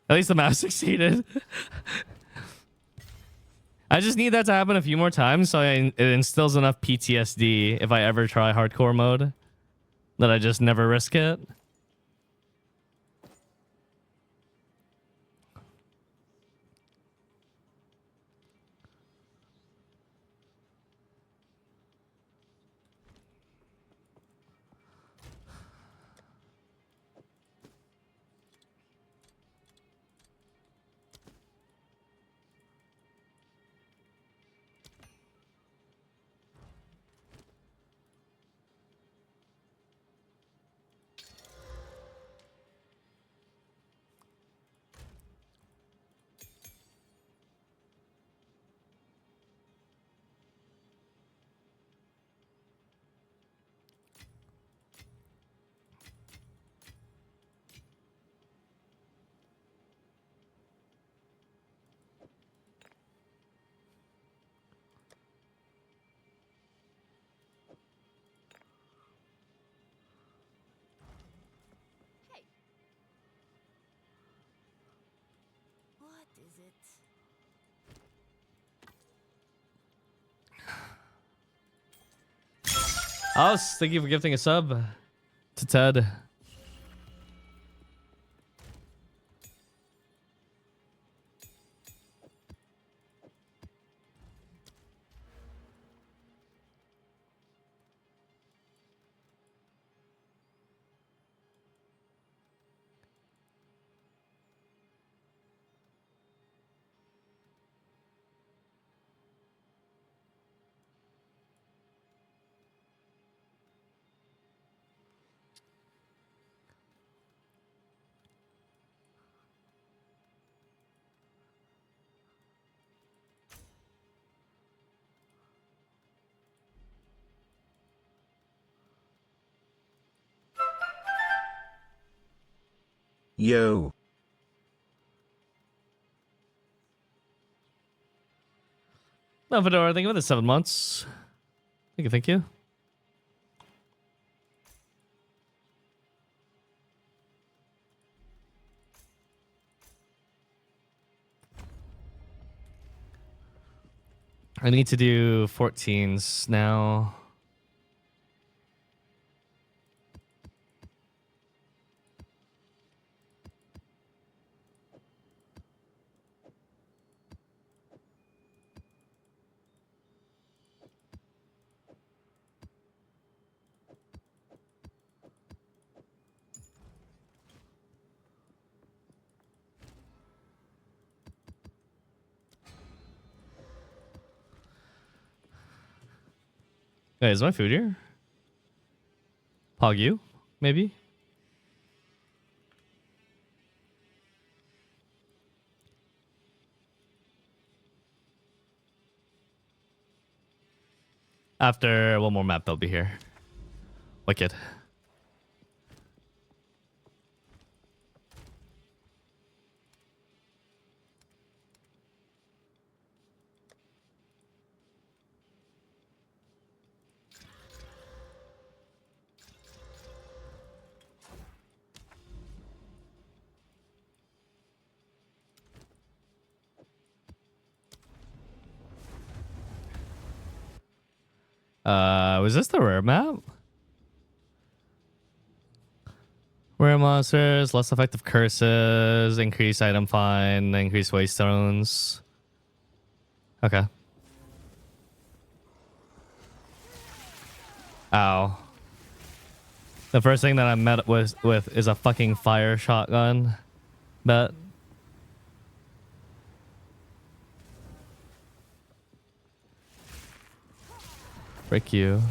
At least the mouse succeeded. I just need that to happen a few more times so it instills enough PTSD if I ever try hardcore mode that I just never risk it. Oh, thank you for gifting a sub to Ted. Yo. No, Fedora, thank you for the 7 months. Thank you, thank you. I need to do 14s now. Wait, is my food here? Pog you, maybe? After one more map, they'll be here. Wicked. Was this the rare map? Rare monsters, less effective curses, increased item find, increased waste stones. Okay. Ow. The first thing that I met with is a fucking fire shotgun. Bet. Frick you.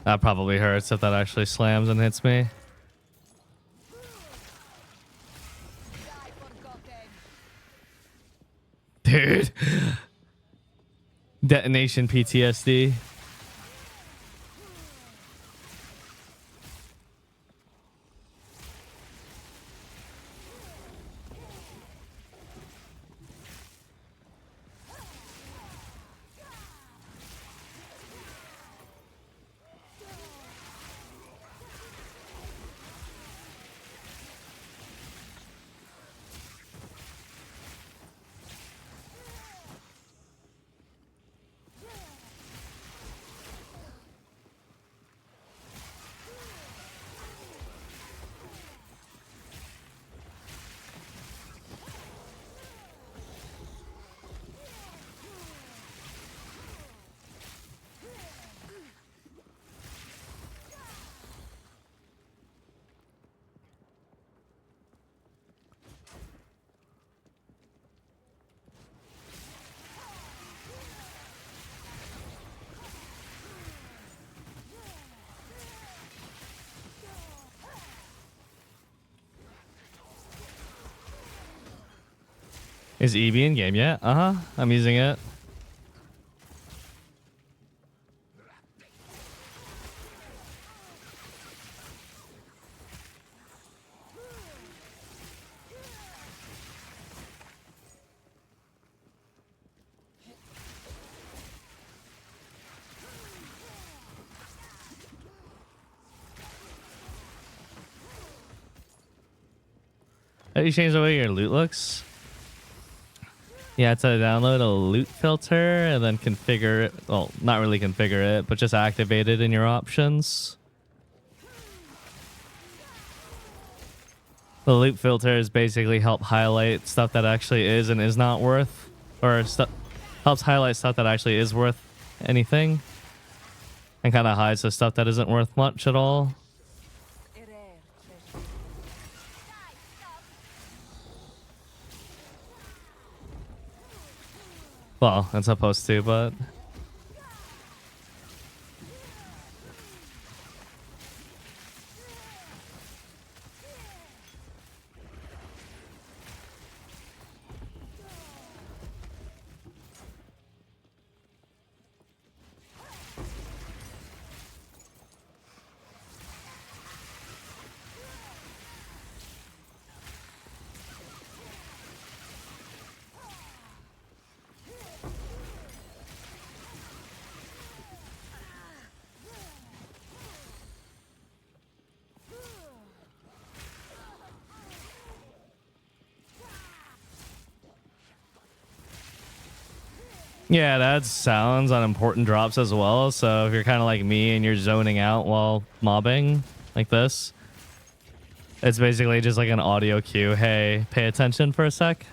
That probably hurts if that actually slams and hits me. Dude. Detonation PTSD. Is EB in game yet? I'm using it. How do you change the way your loot looks? You have to download a loot filter and then configure it. Well, not really configure it, but just activate it in your options. The loot filters basically help highlight stuff that actually is and is not worth, or helps highlight stuff that actually is worth anything, and kind of hides the stuff that isn't worth much at all. Well, it's supposed to, but yeah, that adds sounds on important drops as well. So if you're kind of like me and you're zoning out while mobbing like this, it's basically just like an audio cue. Hey, pay attention for a sec.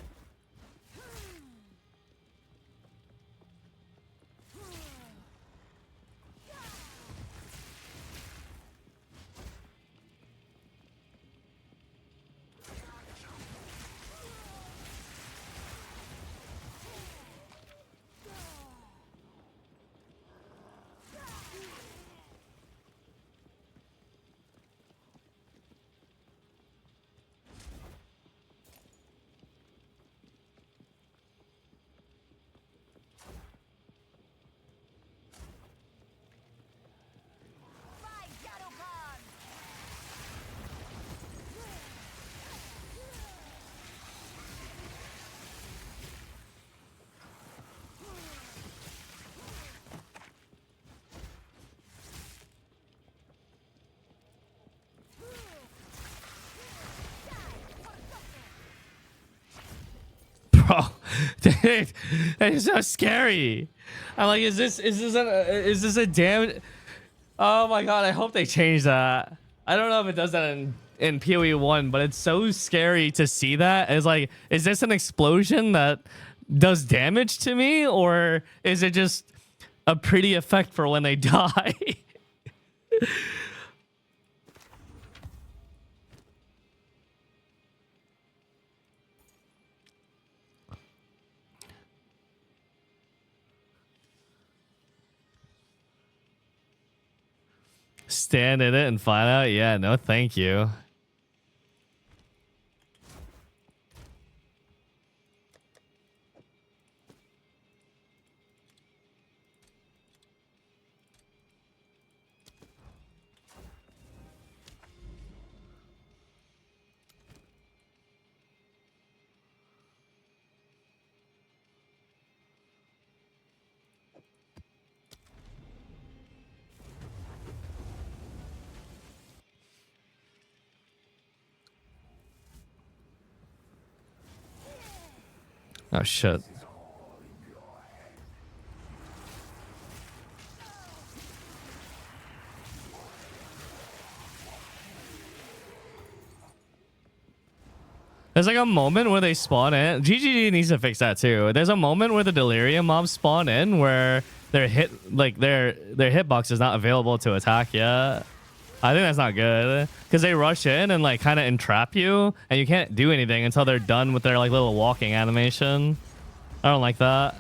Bro, dude, that is so scary. I'm like, is this a damn? Oh my god, I hope they change that. I don't know if it does that in PoE 1, but it's so scary to see that. It's like, is this an explosion that does damage to me, or is it just a pretty effect for when they die? Stand in it and find out? Yeah, no thank you. Oh shit. There's like a moment where they spawn in. GGG needs to fix that too. There's a moment where the delirium mobs spawn in where their hitbox is not available to attack yet. I think that's not good because they rush in and like kind of entrap you, and you can't do anything until they're done with their like little walking animation. I don't like that. I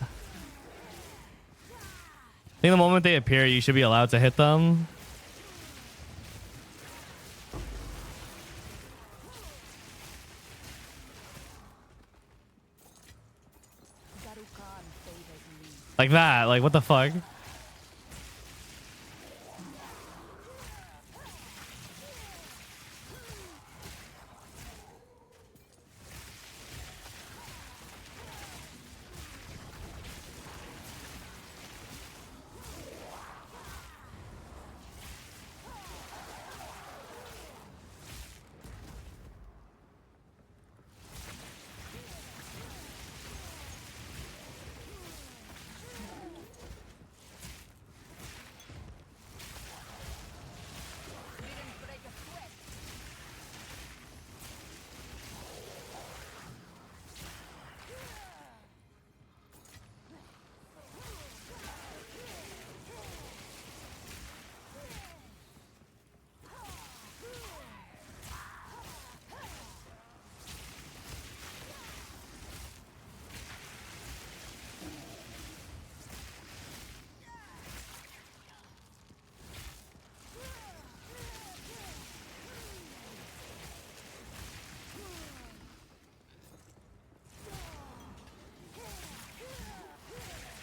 think the moment they appear, you should be allowed to hit them. Like that. Like, what the fuck?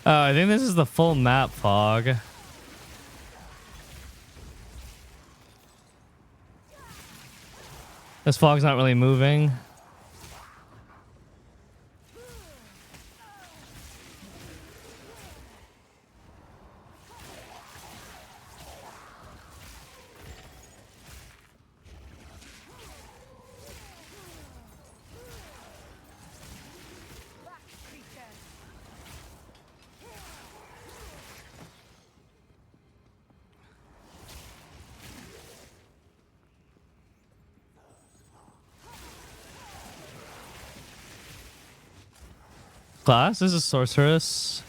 Oh, I think this is the full map, Fog. This fog's not really moving. Class? This is Sorceress.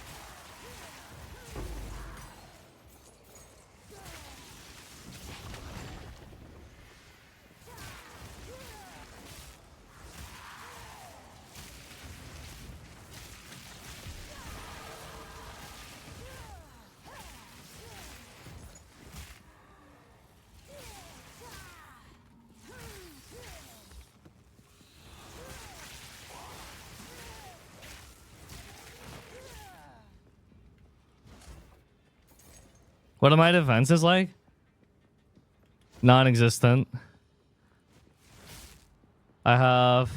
What are my defenses like? Non-existent. I have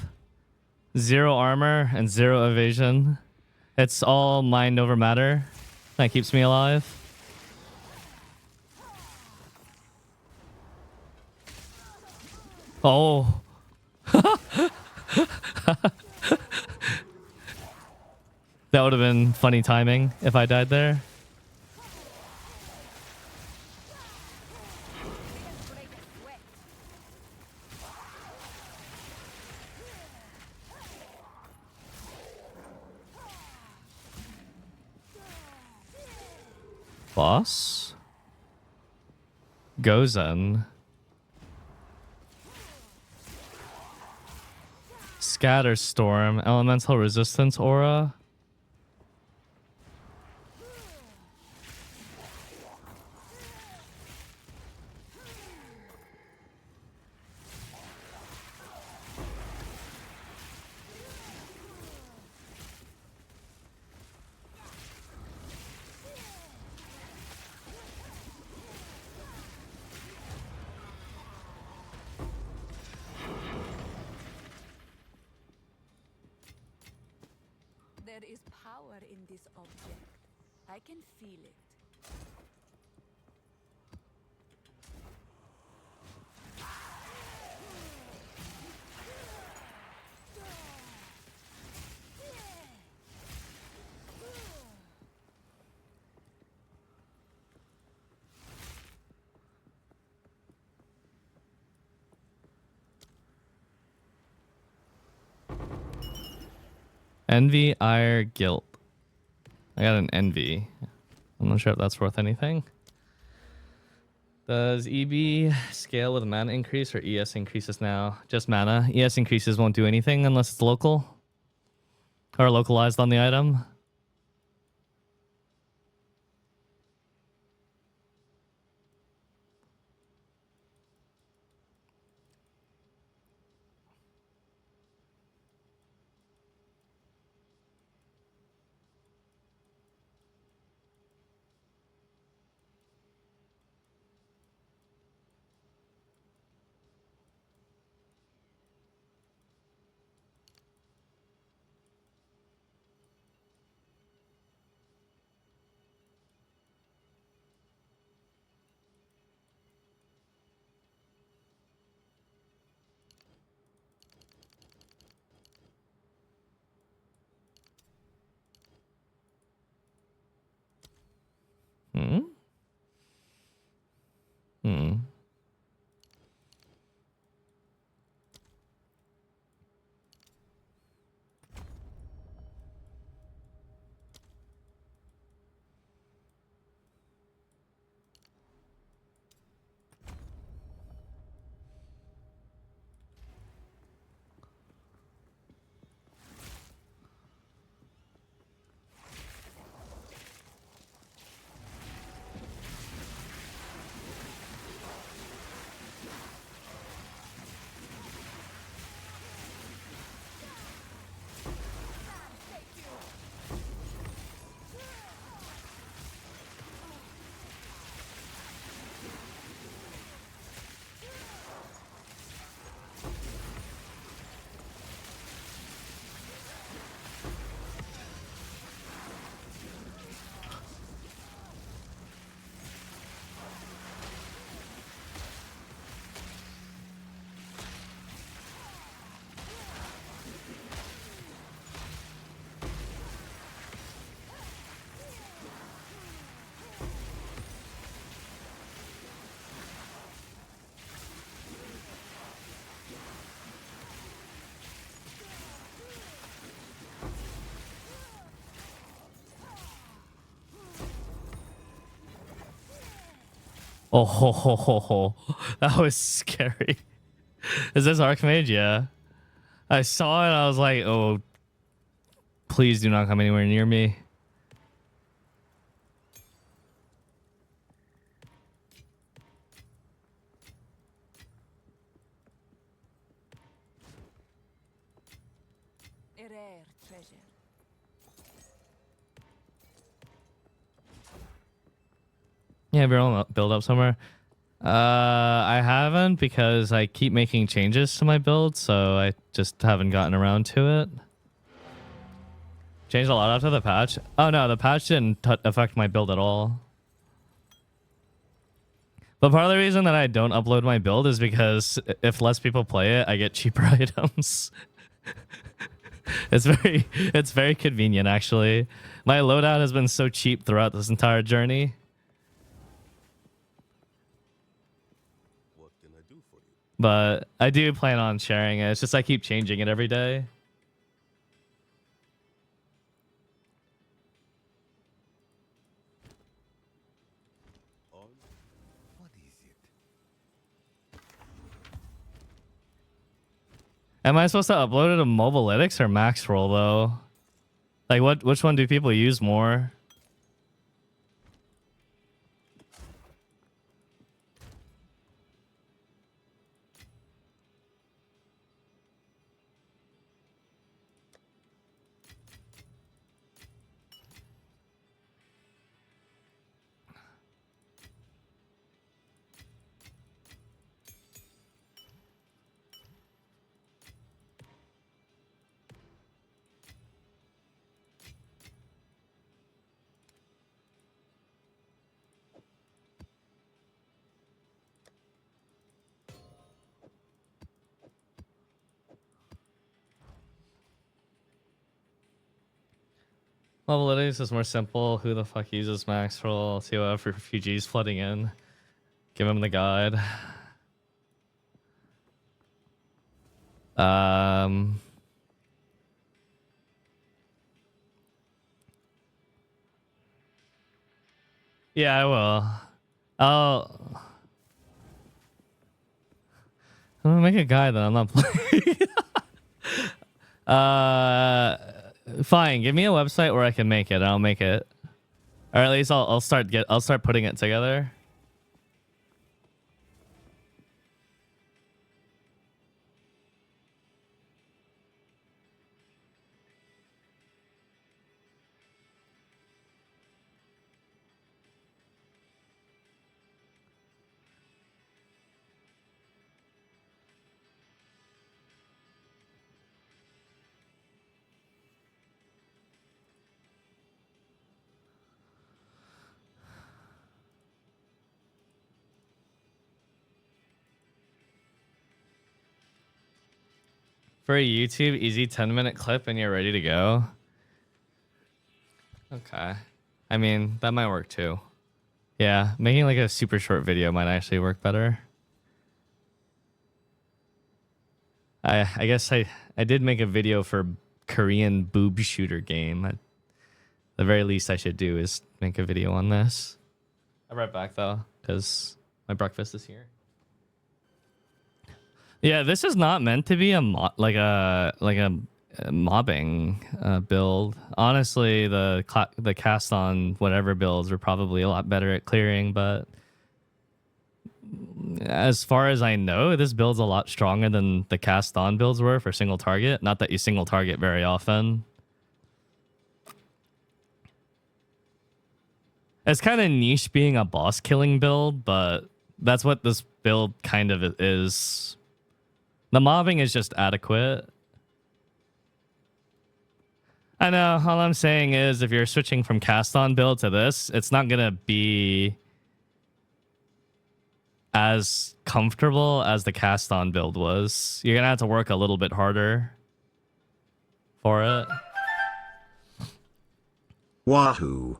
0 armor and 0 evasion. It's all mind over matter. That keeps me alive. Oh. That would have been funny timing if I died there. Boss? Gozen. Scatter Storm. Elemental Resistance Aura. There is power in this object. I can feel it. Envy, ire, guilt. I got an envy. I'm not sure if that's worth anything. Does EB scale with mana increase or ES increases now? Just mana. ES increases won't do anything unless it's local or localized on the item. Oh, ho, ho, ho, ho. That was scary. Is this Archmage? Yeah. I saw it. I was like, oh, please do not come anywhere near me. A rare treasure. Yeah, build up somewhere. I haven't because I keep making changes to my build, so I just haven't gotten around to it. Changed a lot after the patch. Oh no, the patch didn't affect my build at all. But part of the reason that I don't upload my build is because if less people play it, I get cheaper items. It's very convenient actually. My loadout has been so cheap throughout this entire journey. What can I do for you? But I do plan on sharing it. It's just I keep changing it every day. On what is it? Am I supposed to upload it to Mobilytics or Maxroll though? Like which one do people use more? Mobilytics is more simple. Who the fuck uses Maxroll? TOF refugees flooding in. Give him the guide. Yeah, I will. I'm gonna make a guide that I'm not playing. Fine. Give me a website where I can make it. I'll make it, or at least I'll start putting it together. For a YouTube easy 10-minute clip and you're ready to go. Okay. I mean, that might work too. Yeah, making like a super short video might actually work better. I guess I did make a video for Korean boob shooter game. The very least I should do is make a video on this. I'll be right back though, because my breakfast is here. Yeah, this is not meant to be a mobbing build. Honestly, the cast on whatever builds were probably a lot better at clearing, but as far as I know, this build's a lot stronger than the cast on builds were for single target. Not that you single target very often. It's kind of niche being a boss killing build, but that's what this build kind of is. The mobbing is just adequate. I know, all I'm saying is if you're switching from cast on build to this, it's not gonna be as comfortable as the cast on build was. You're gonna have to work a little bit harder for it. Wahoo.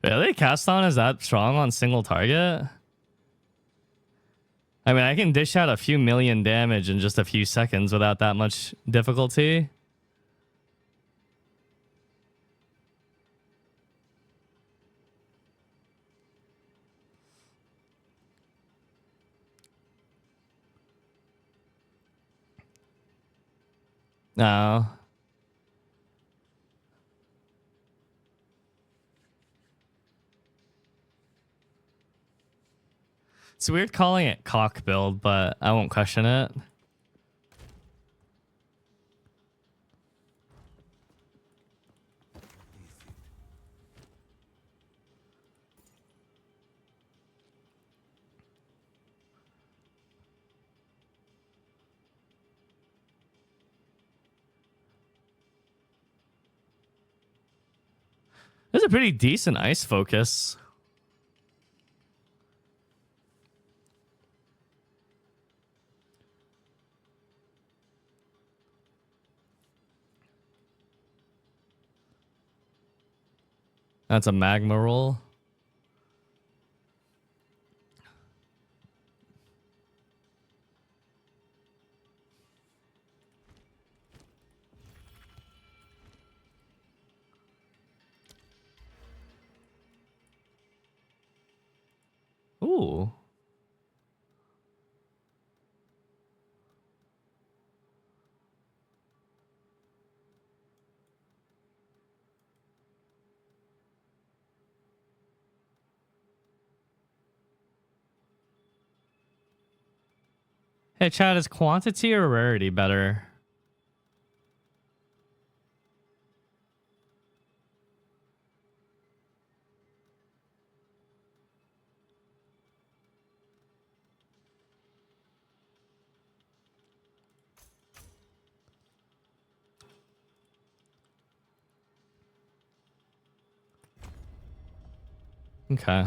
Really? Cast on is that strong on single target? I mean, I can dish out a few million damage in just a few seconds without that much difficulty. No. It's weird calling it cock build, but I won't question it. There's a pretty decent ice focus. That's a magma roll. Ooh. Hey, Chad, is quantity or rarity better? Okay.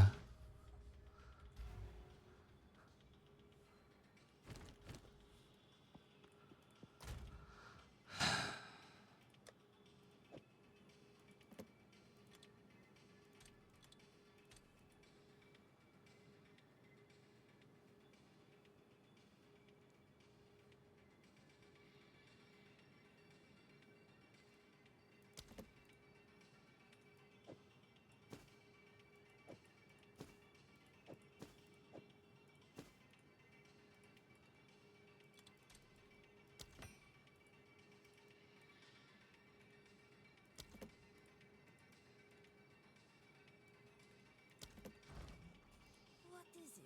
What is it?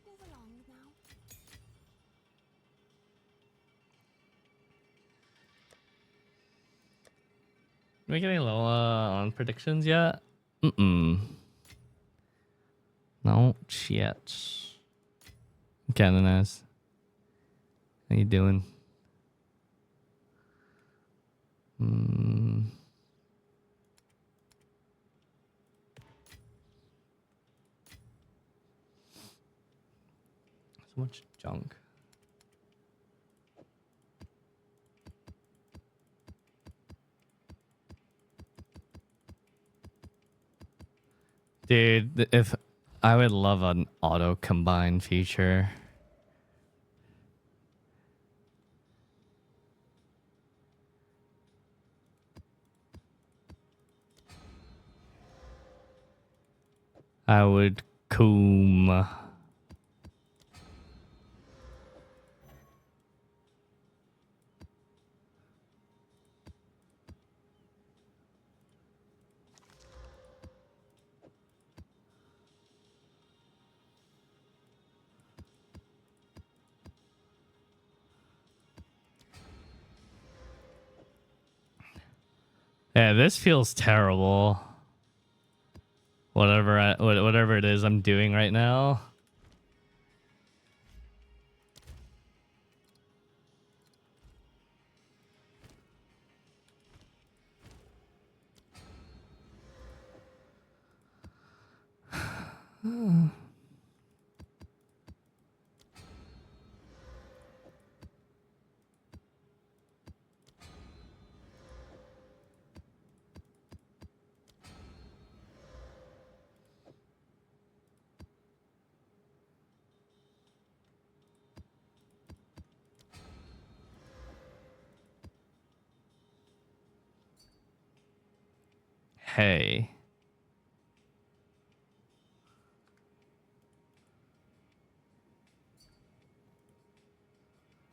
Move along now. Are we getting low on predictions yet? Mm-mm. No shit. Canonaz. How you doing? So much junk. Dude, if I would love an auto combine feature. I would coom. Yeah, this feels terrible. Whatever it is I'm doing right now. Hey.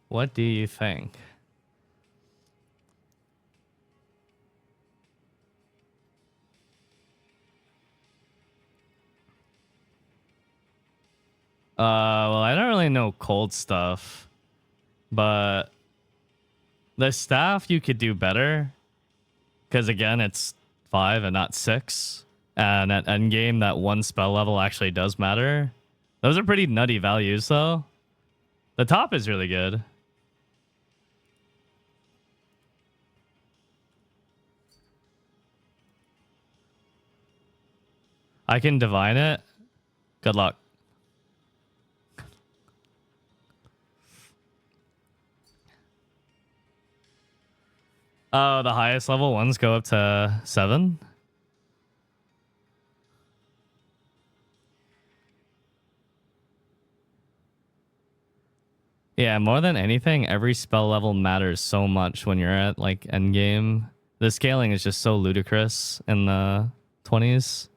What do you think? Well, I don't really know cold stuff, but the staff you could do better because again, it's 5 and not 6, and at endgame, that one spell level actually does matter. Those are pretty nutty values, though. The top is really good. I can divine it. Good luck. Oh, the highest level ones go up to 7. Yeah, more than anything, every spell level matters so much when you're at like endgame. The scaling is just so ludicrous in the 20s.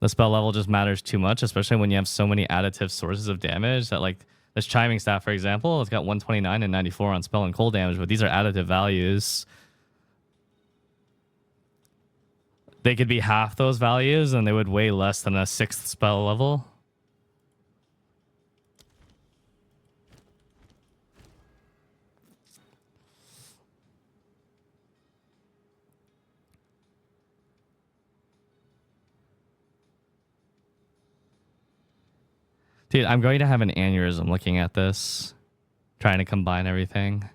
The spell level just matters too much, especially when you have so many additive sources of damage that like this chiming staff, for example, it's got 129 and 94 on spell and cold damage, but these are additive values. They could be half those values and they would weigh less than a 6th spell level. Dude, I'm going to have an aneurysm looking at this, trying to combine everything.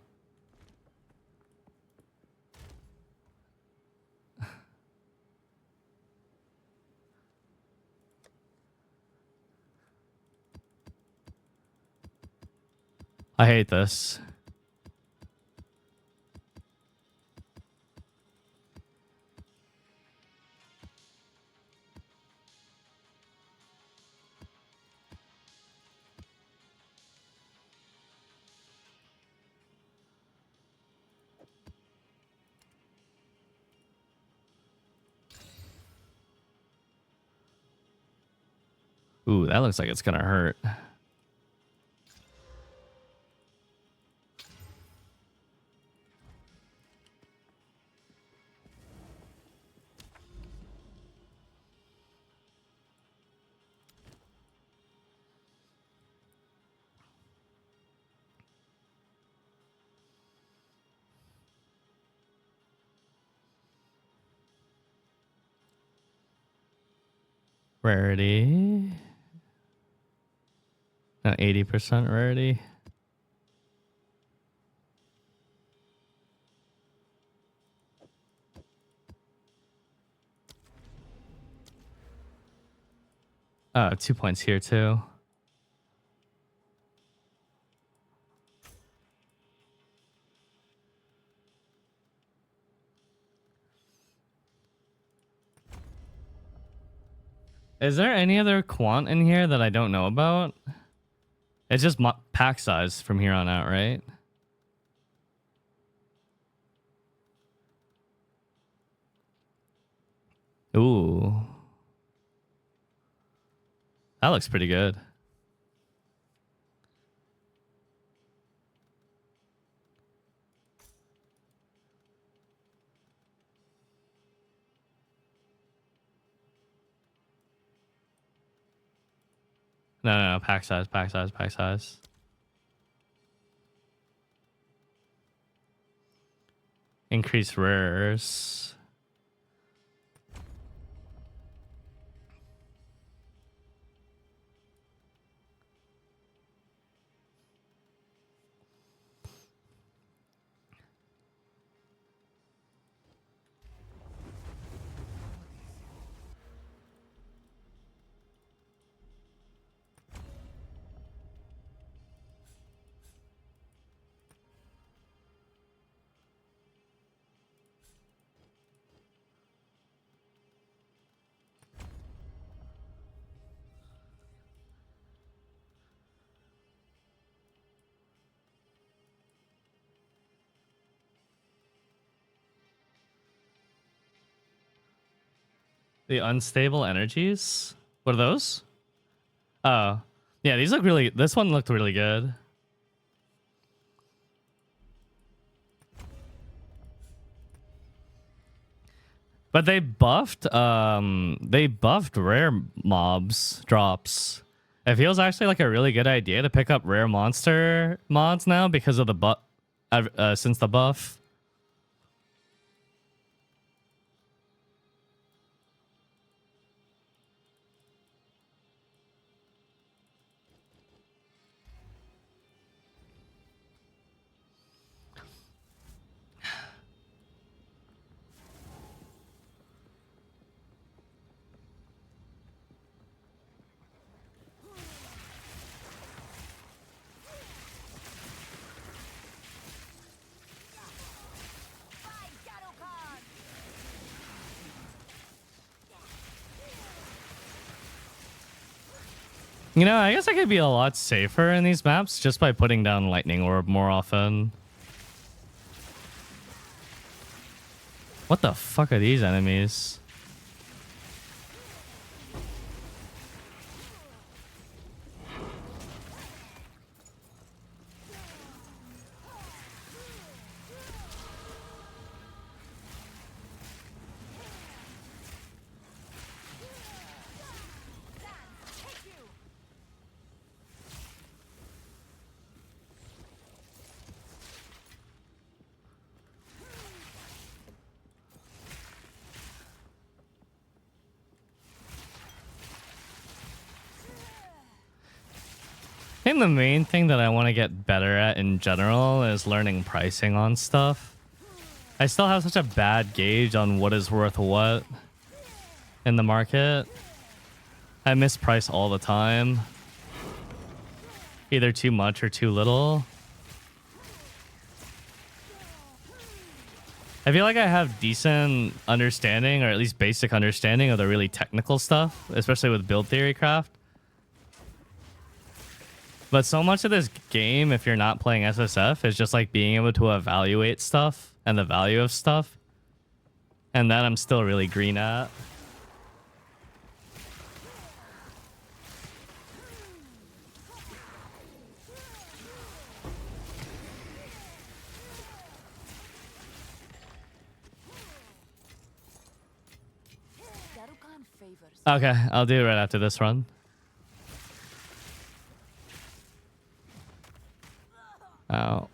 I hate this. Ooh, that looks like it's gonna hurt. Rarity. No, 80% rarity. Oh, 2 points here too. Is there any other quant in here that I don't know about? It's just pack size from here on out, right? Ooh. That looks pretty good. No, pack size, pack size, pack size. Increase rares. The unstable energies? What are those? Oh. Yeah, these look really. This one looked really good. But they buffed rare mobs drops. It feels actually like a really good idea to pick up rare monster mods now because of the since the buff. You know, I guess I could be a lot safer in these maps just by putting down lightning orb more often. What the fuck are these enemies? I think the main thing that I want to get better at in general is learning pricing on stuff. I still have such a bad gauge on what is worth what in the market. I misprice all the time. Either too much or too little. I feel like I have decent understanding, or at least basic understanding of the really technical stuff, especially with build theory craft. But so much of this game, if you're not playing SSF, is just like being able to evaluate stuff and the value of stuff. And that I'm still really green at. Okay, I'll do it right after this run. Oh.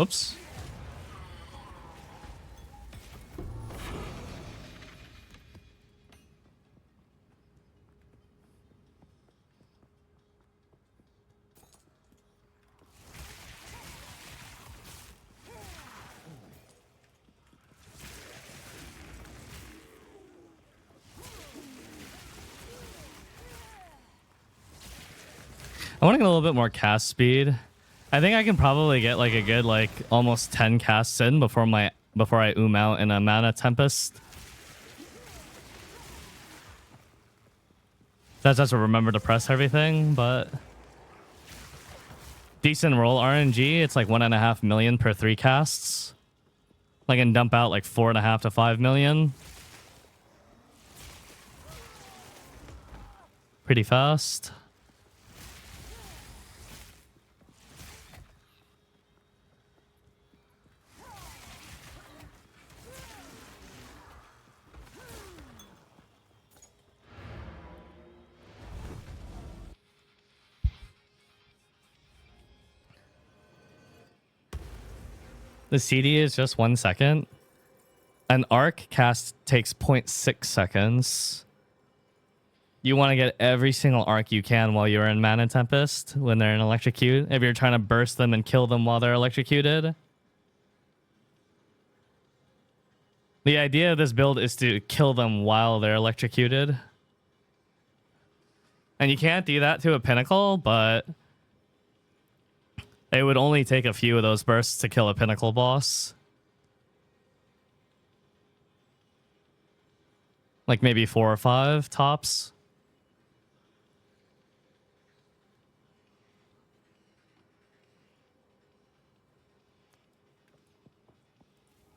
Whoops. I want to get a little bit more cast speed. I think I can probably get like a good like almost 10 casts in before I out in a mana tempest. That's just to remember to press everything, but decent roll RNG. It's like 1.5 million per 3 casts. I can dump out like 4.5 to 5 million. Pretty fast. The CD is just 1 second. An arc cast takes 0.6 seconds. You want to get every single arc you can while you're in Mana Tempest when they're in Electrocute. If you're trying to burst them and kill them while they're electrocuted. The idea of this build is to kill them while they're electrocuted. And you can't do that to a Pinnacle, but it would only take a few of those bursts to kill a Pinnacle boss. Like maybe 4 or 5 tops.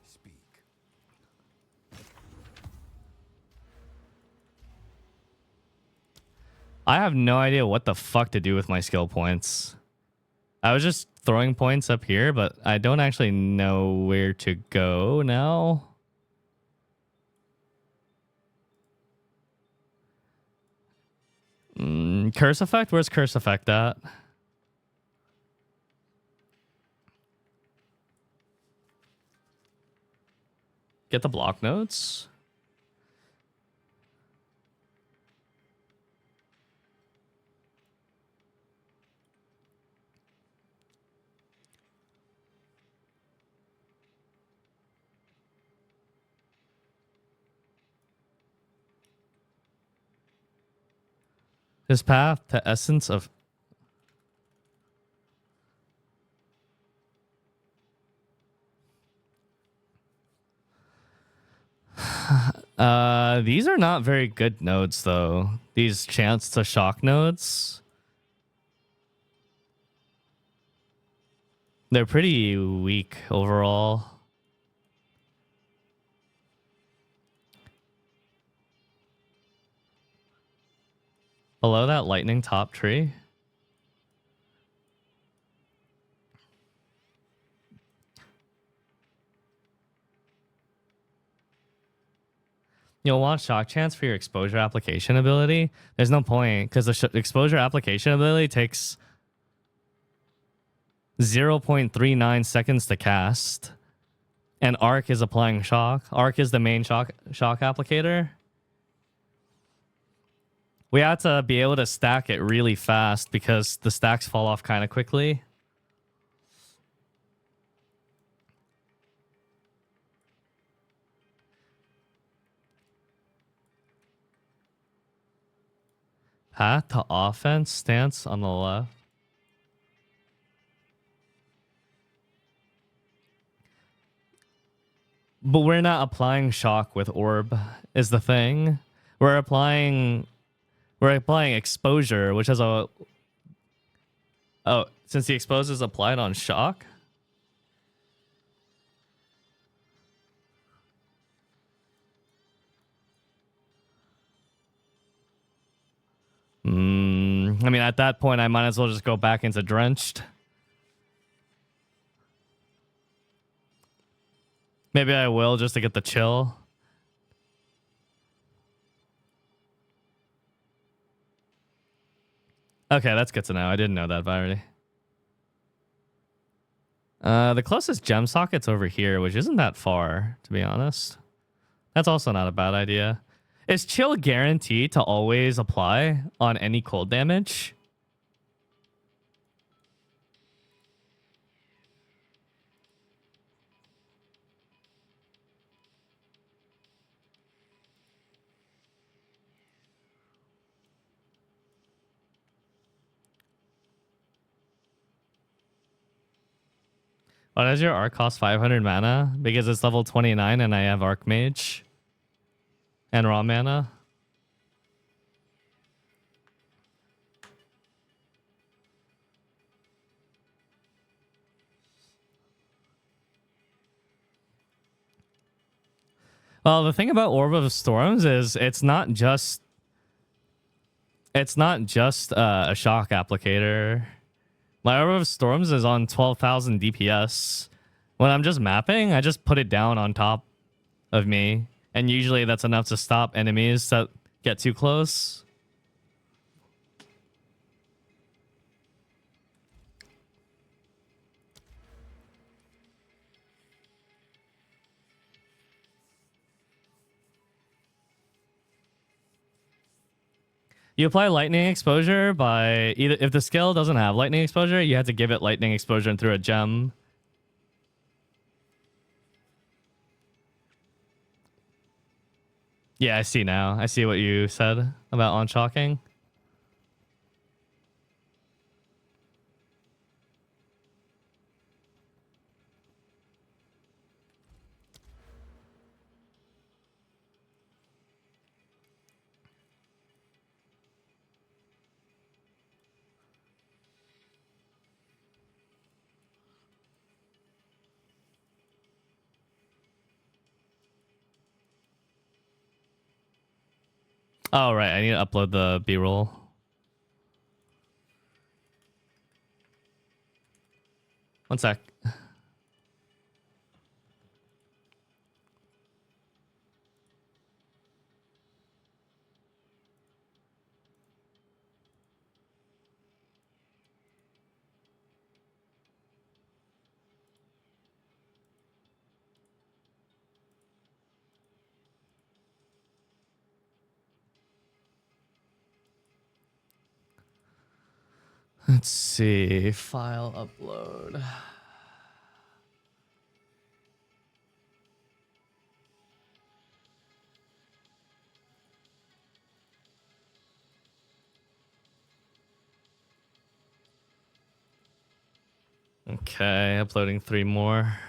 Speak. I have no idea what the fuck to do with my skill points. I was just throwing points up here, but I don't actually know where to go now. Curse effect? Where's curse effect at? Get the block notes. His path to essence of these are not very good nodes though. These chance to shock nodes. They're pretty weak overall. Below that lightning top tree. You'll want shock chance for your exposure application ability. There's no point because the exposure application ability takes 0.39 seconds to cast. And Arc is applying shock. Arc is the main shock applicator. We have to be able to stack it really fast because the stacks fall off kind of quickly. Path to offense stance on the left. But we're not applying shock with orb is the thing. We're applying exposure, which has a... Oh, since the exposure is applied on shock? I mean, at that point, I might as well just go back into Drenched. Maybe I will just to get the chill. Okay, that's good to know. I didn't know that already. The closest gem socket's over here, which isn't that far, to be honest. That's also not a bad idea. Is chill guaranteed to always apply on any cold damage? Oh, does your arc cost 500 mana? Because it's level 29 and I have Archmage and raw mana. Well, the thing about Orb of Storms is it's not just a shock applicator. My Orb of Storms is on 12,000 DPS. When I'm just mapping, I just put it down on top of me, and usually that's enough to stop enemies that get too close. You apply lightning exposure by either, if the skill doesn't have lightning exposure, you have to give it lightning exposure through a gem. Yeah, I see now. I see what you said about on-shocking. Oh, right. I need to upload the B-roll. One sec. Let's see. File upload. Okay, uploading 3 more.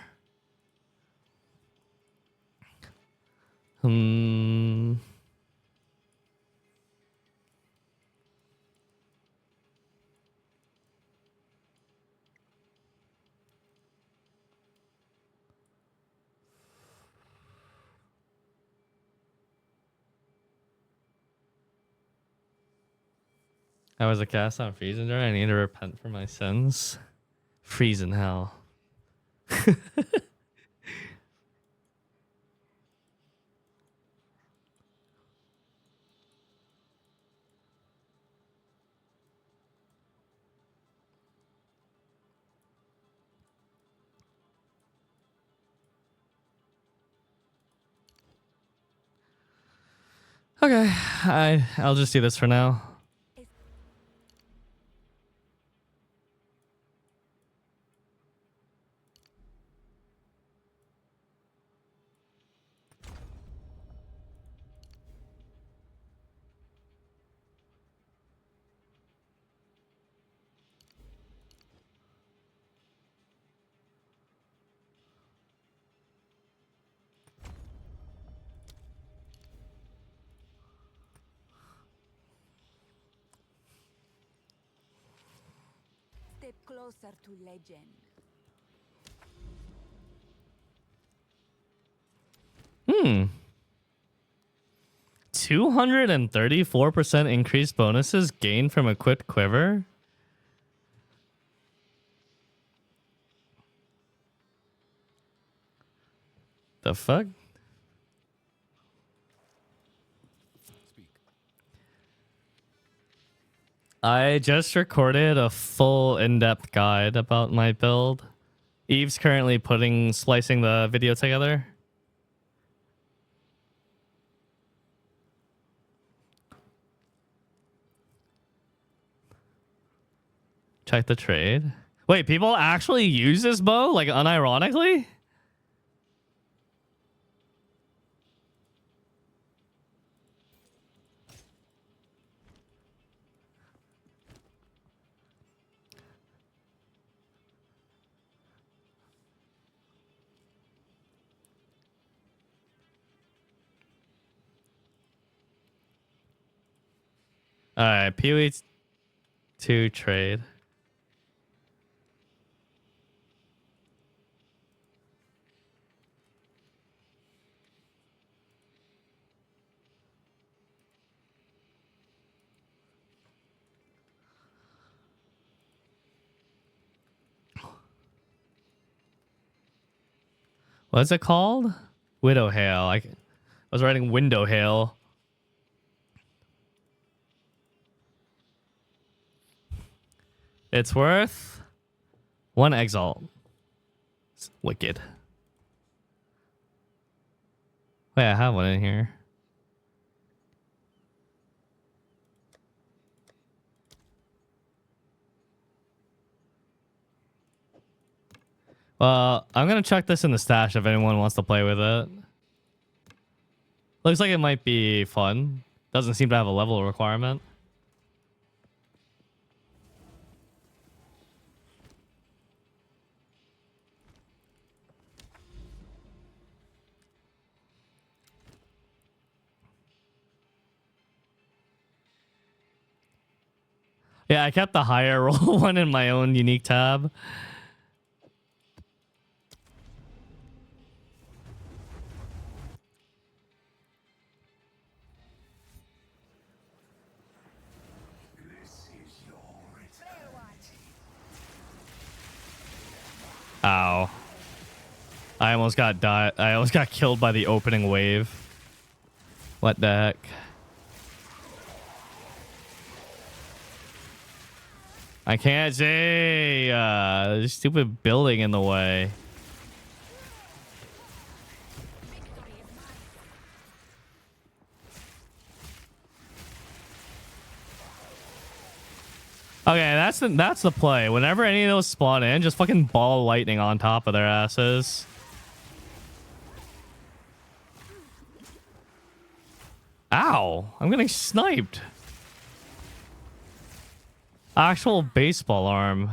I was a cast on freezing jar. I need to repent for my sins. Freezing hell. Okay, I'll just do this for now. Step closer to legend. 234% increased bonuses gained from equipped quiver. The fuck? Speak. I just recorded a full in-depth guide about my build. Eve's currently splicing the video together. Check the trade. Wait, people actually use this bow? Like, unironically? Alright, PoE 2 trade. What's it called? Widow Hail. I was writing Window Hail. It's worth 1 exalt. It's wicked. Wait, I have one in here. Well, I'm gonna chuck this in the stash if anyone wants to play with it. Looks like it might be fun. Doesn't seem to have a level requirement. Yeah, I kept the higher roll one in my own unique tab. Ow. I almost got killed by the opening wave. What the heck? I can't say stupid building in the way. Okay, that's the play. Whenever any of those spawn in, just fucking ball lightning on top of their asses. Ow! I'm getting sniped. Actual baseball arm.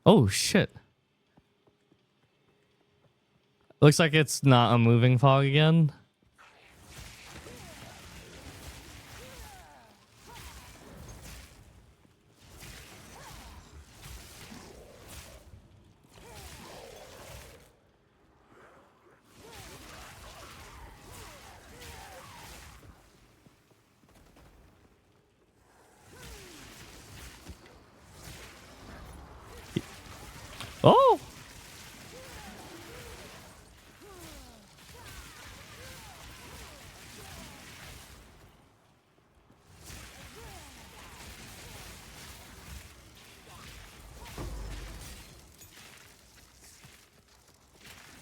Oh shit. Looks like it's not a moving fog again. Oh!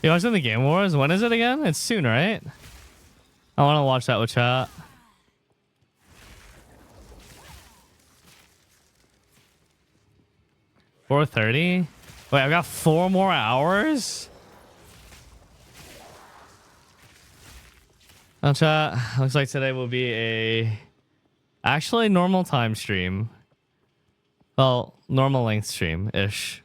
You watching the Game Wars? When is it again? It's soon, right? I want to watch that with chat. $4:30? Wait, I've got 4 more hours? Now chat, looks like today will be a actually normal time stream. Well, normal length stream-ish.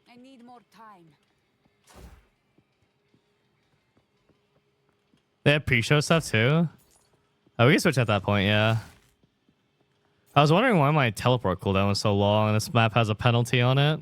I need more time. They have pre-show stuff too? Oh, we can switch at that point, yeah. I was wondering why my teleport cooldown was so long and this map has a penalty on it.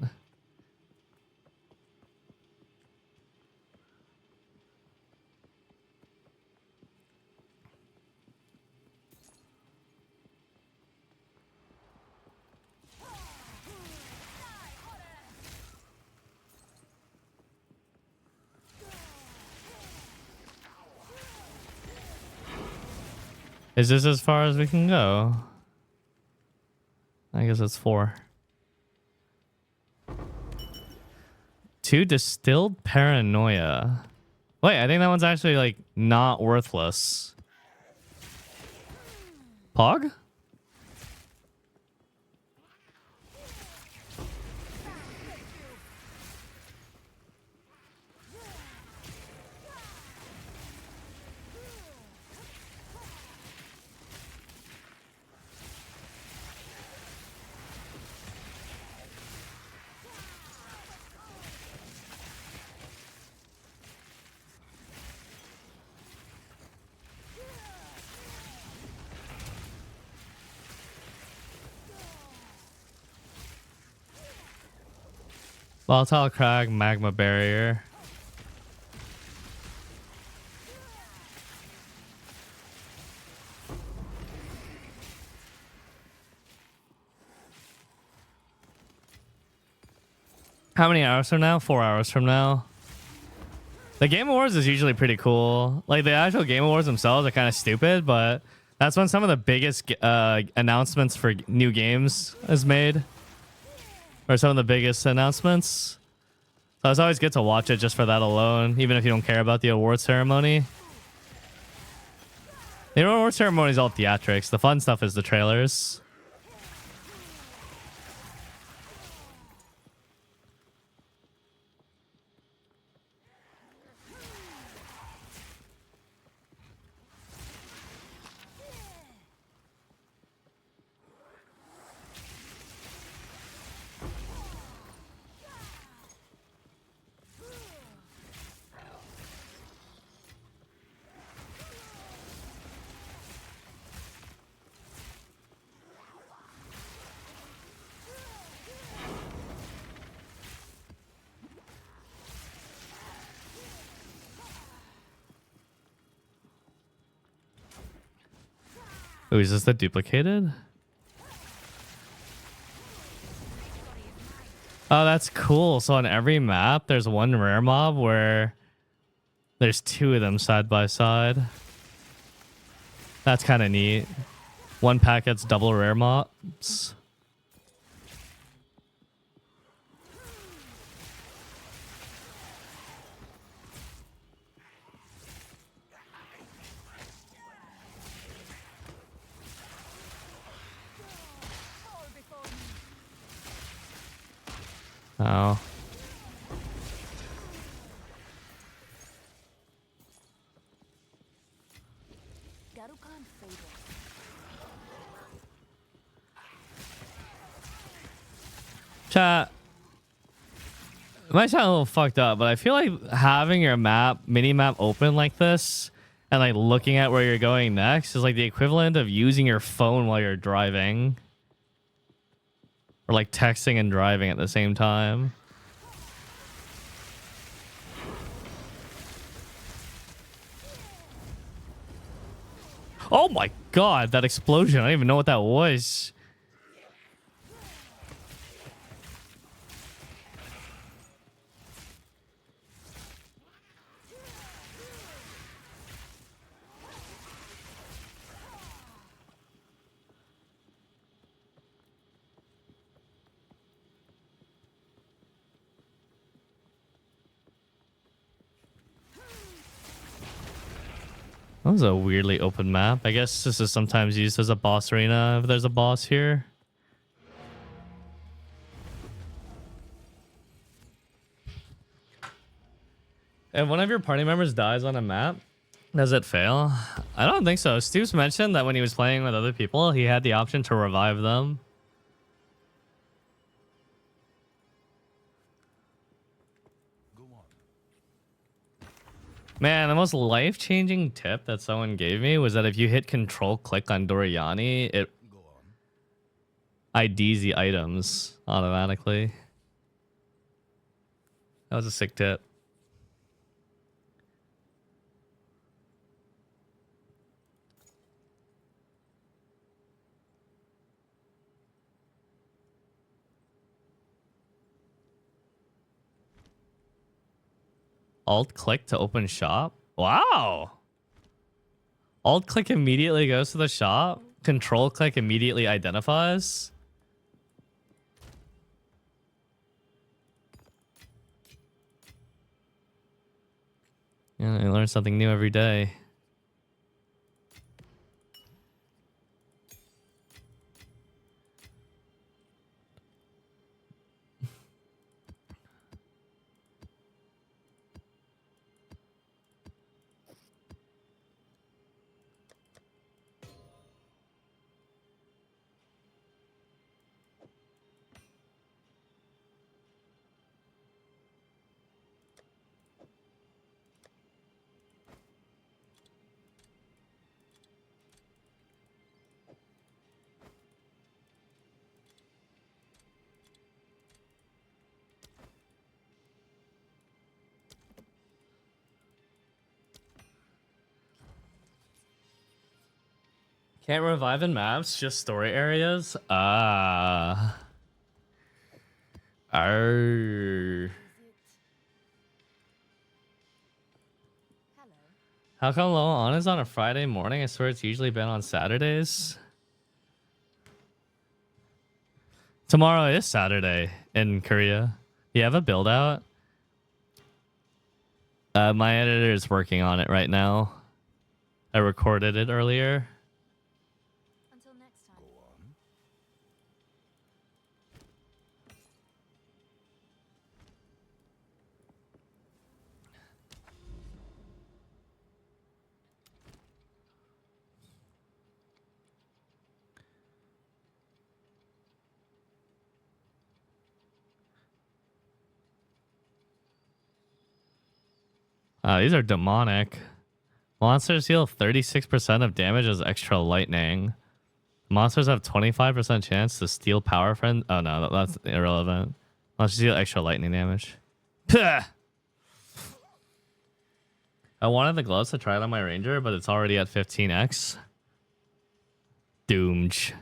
Is this as far as we can go? I guess it's 4. 2 distilled paranoia. Wait, I think that one's actually like not worthless. Pog? Volatile Crag, Magma Barrier. How many hours from now? 4 hours from now. The Game Awards is usually pretty cool. Like, the actual Game Awards themselves are kind of stupid, but that's when some of the biggest announcements for new games is made. Or some of the biggest announcements. So it's always good to watch it just for that alone, even if you don't care about the award ceremony. The award ceremony is all theatrics. The fun stuff is the trailers. Oh, is this the duplicated? Oh, that's cool. So on every map, there's one rare mob where there's two of them side by side. That's kind of neat. One pack gets double rare mobs. Oh. Chat. It might sound a little fucked up, but I feel like having your mini map open like this and like looking at where you're going next is like the equivalent of using your phone while you're driving. Or like texting and driving at the same time. Oh my god, that explosion. I don't even know what that was. That was a weirdly open map. I guess this is sometimes used as a boss arena if there's a boss here. If one of your party members dies on a map, does it fail? I don't think so. Stu's mentioned that when he was playing with other people, he had the option to revive them. Man, the most life-changing tip that someone gave me was that if you hit control-click on Doriani, it IDs the items automatically. That was a sick tip. Alt-click to open shop? Wow! Alt-click immediately goes to the shop. Control-click immediately identifies. Yeah, I learn something new every day. Can't revive in maps, just story areas. Arr. Hello. How come low on is on a Friday morning? I swear it's usually been on Saturdays. Tomorrow is Saturday in Korea. You have a build out? My editor is working on it right now. I recorded it earlier. Until next time. These are demonic. Monsters heal 36% of damage as extra lightning. Monsters have 25% chance to steal power friend. Oh no, that's irrelevant. Monsters deal extra lightning damage. Puh! I wanted the gloves to try it on my ranger, but it's already at 15x. Doomed.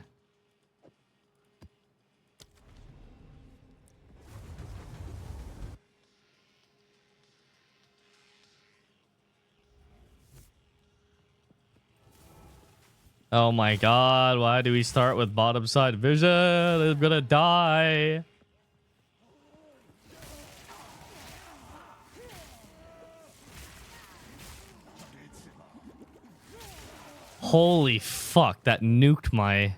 Oh my god, why do we start with bottom side vision? I'm gonna die. Holy fuck, that nuked my...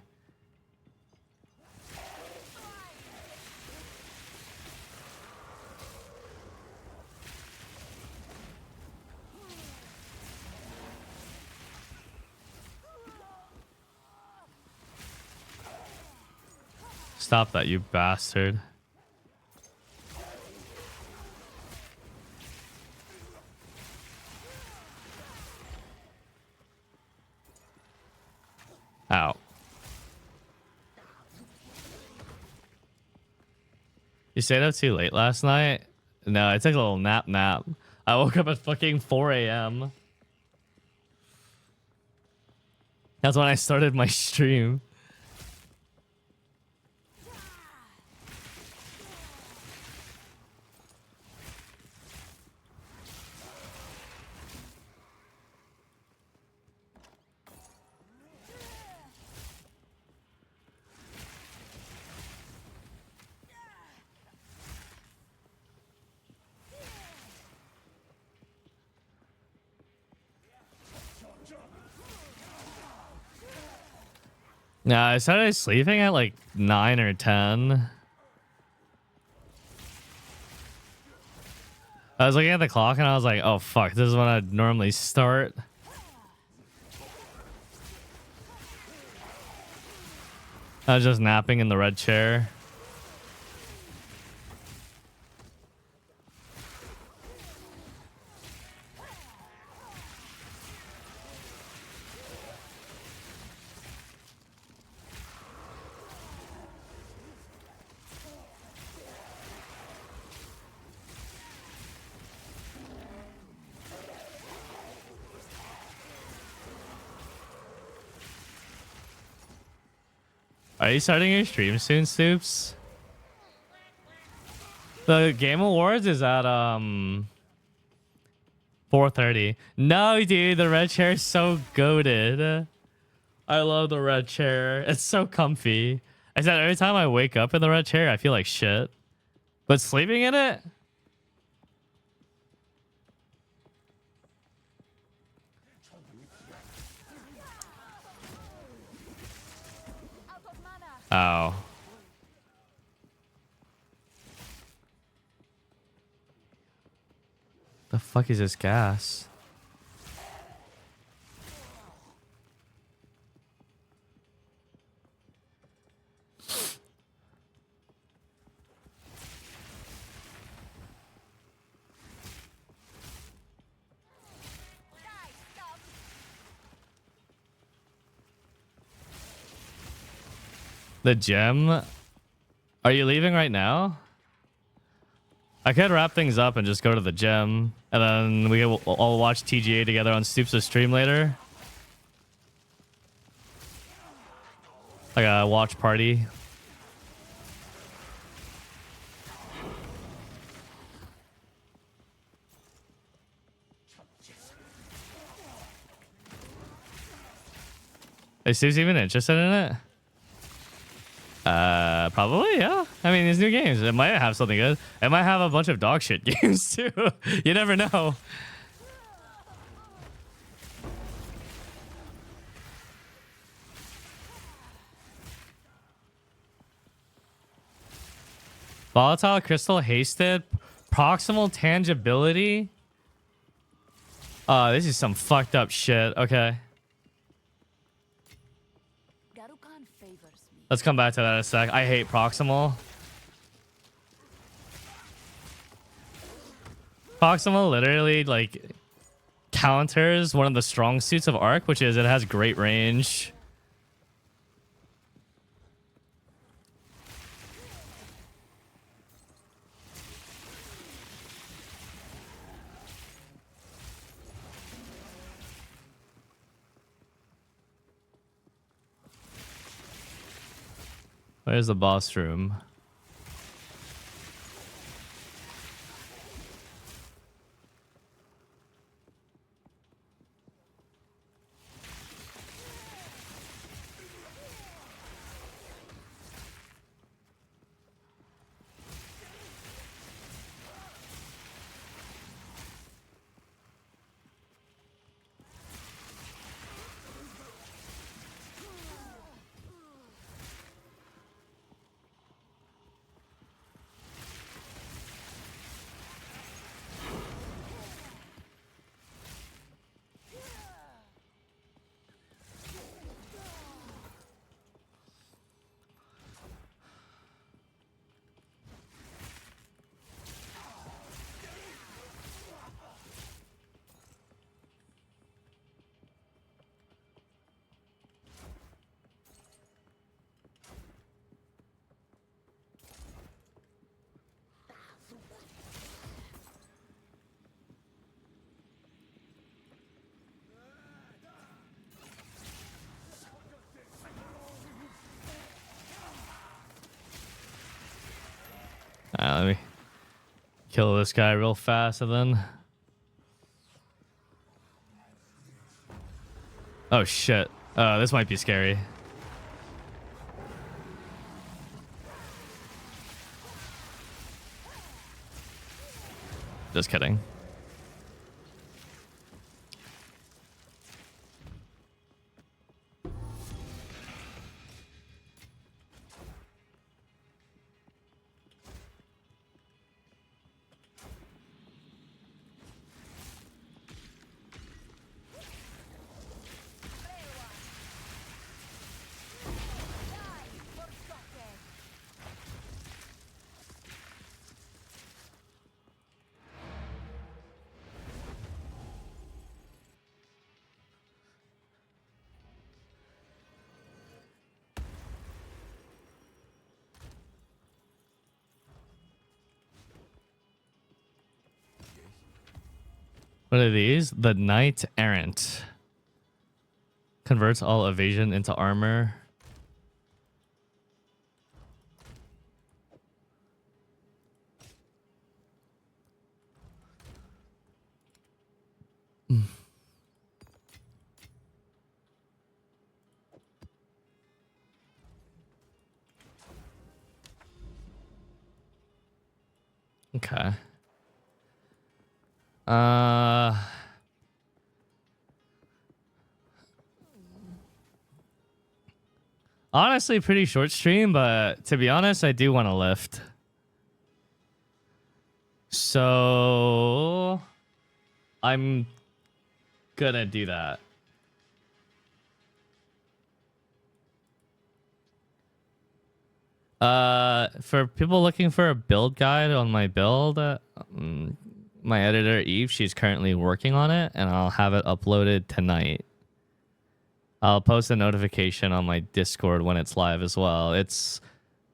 Stop that, you bastard. Ow. You stayed up too late last night? No, I took a little nap. I woke up at fucking 4 a.m. That's when I started my stream. No, I started sleeping at like 9 or 10. I was looking at the clock and I was like, oh fuck, this is when I'd normally start. I was just napping in the red chair. Are you starting your stream soon, Stoops? The Game Awards is at 4:30. No, dude, the red chair is so goated. I love the red chair. It's so comfy. I said every time I wake up in the red chair, I feel like shit. But sleeping in it? Oh. The fuck is this gas? The gem? Are you leaving right now? I could wrap things up and just go to the gym, and then we will all watch TGA together on Stoops' stream later. Like a watch party. Is Steve's even interested in it? Probably, yeah. I mean, these new games, it might have something good. It might have a bunch of dog shit games too. You never know. Volatile crystal hasted. Proximal tangibility. This is some fucked up shit. Okay. Garukan favors me. Let's come back to that in a sec. I hate proximal. Proximal literally like counters one of the strong suits of Arc, which is it has great range. Where's the boss room? Let me kill this guy real fast and then. Oh shit. This might be scary. Just kidding. What are these? The Knight Errant. Converts all evasion into armor. Okay. Honestly, pretty short stream, but to be honest, I do want to lift. So I'm gonna do that. For people looking for a build guide on my build, my editor Eve, she's currently working on it, and I'll have it uploaded tonight. I'll post a notification on my Discord when it's live as well. It's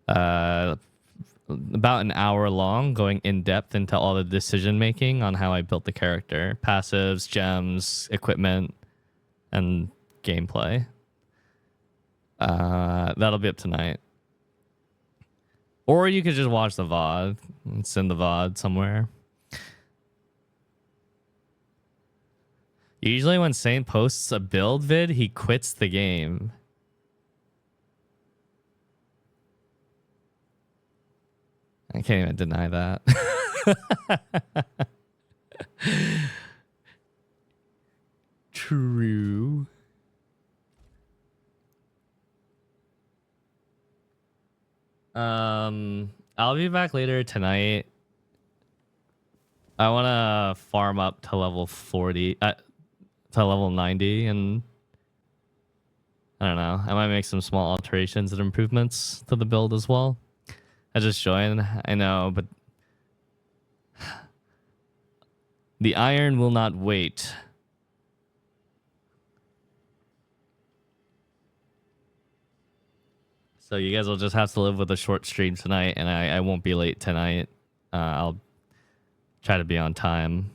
about an hour long, going in depth into all the decision making on how I built the character, passives, gems, equipment, and gameplay. That'll be up tonight. Or you could just watch the VOD and send the VOD somewhere. Usually when Saint posts a build vid, he quits the game. I can't even deny that. True. I'll be back later tonight. I want to farm up to level 40, to level 90, and I don't know. I might make some small alterations and improvements to the build as well. I just joined, I know, but the iron will not wait. So you guys will just have to live with a short stream tonight, and I won't be late tonight. I'll try to be on time